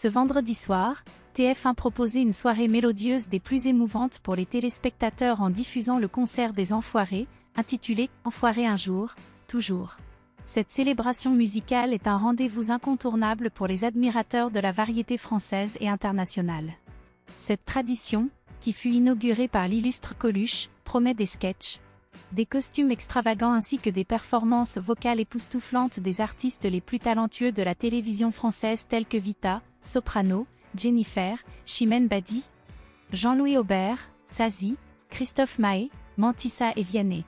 Ce vendredi soir, TF1 proposait une soirée mélodieuse des plus émouvantes pour les téléspectateurs en diffusant le concert des Enfoirés, intitulé « Enfoirés un jour, toujours ». Cette célébration musicale est un rendez-vous incontournable pour les admirateurs de la variété française et internationale. Cette tradition, qui fut inaugurée par l'illustre Coluche, promet des sketchs, des costumes extravagants ainsi que des performances vocales époustouflantes des artistes les plus talentueux de la télévision française tels que Vita, Soprano, Jennifer, Chimène Badi, Jean-Louis Aubert, Zazie, Christophe Maé, Mantissa et Vianney.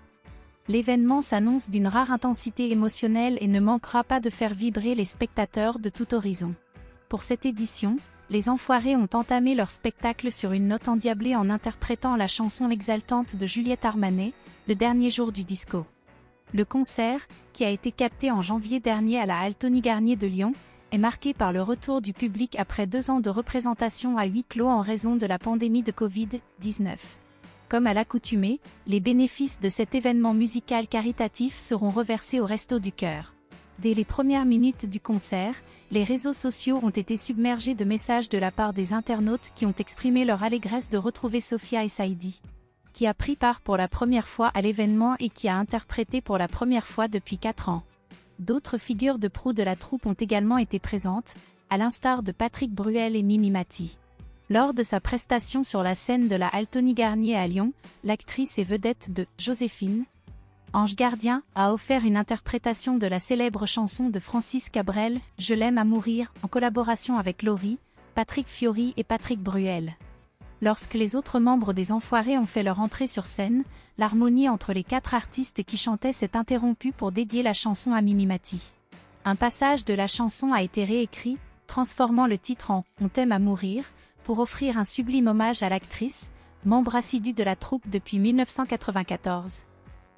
L'événement s'annonce d'une rare intensité émotionnelle et ne manquera pas de faire vibrer les spectateurs de tout horizon. Pour cette édition, les Enfoirés ont entamé leur spectacle sur une note endiablée en interprétant la chanson exaltante de Juliette Armanet, Le dernier jour du disco. Le concert, qui a été capté en janvier dernier à la Altony Garnier de Lyon, est marqué par le retour du public après 2 ans de représentation à huis clos en raison de la pandémie de Covid-19. Comme à l'accoutumée, les bénéfices de cet événement musical caritatif seront reversés au Restos du Cœur. Dès les premières minutes du concert, les réseaux sociaux ont été submergés de messages de la part des internautes qui ont exprimé leur allégresse de retrouver Sophia et Saïdi, qui a pris part pour la première fois à l'événement et qui a interprété pour la première fois depuis 4 ans. D'autres figures de proue de la troupe ont également été présentes, à l'instar de Patrick Bruel et Mimi Mati. Lors de sa prestation sur la scène de la Altony Garnier à Lyon, l'actrice et vedette de « Joséphine », Ange Gardien, a offert une interprétation de la célèbre chanson de Francis Cabrel, « Je l'aime à mourir », en collaboration avec Laurie, Patrick Fiori et Patrick Bruel. Lorsque les autres membres des Enfoirés ont fait leur entrée sur scène, l'harmonie entre les 4 artistes qui chantaient s'est interrompue pour dédier la chanson à Mimi Mati. Un passage de la chanson a été réécrit, transformant le titre en « On t'aime à mourir », pour offrir un sublime hommage à l'actrice, membre assidue de la troupe depuis 1994,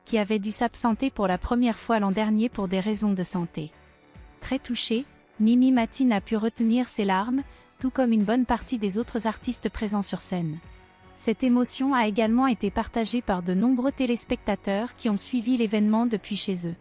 qui avait dû s'absenter pour la première fois l'an dernier pour des raisons de santé. Très touchée, Mimi Mati n'a pu retenir ses larmes, tout comme une bonne partie des autres artistes présents sur scène. Cette émotion a également été partagée par de nombreux téléspectateurs qui ont suivi l'événement depuis chez eux.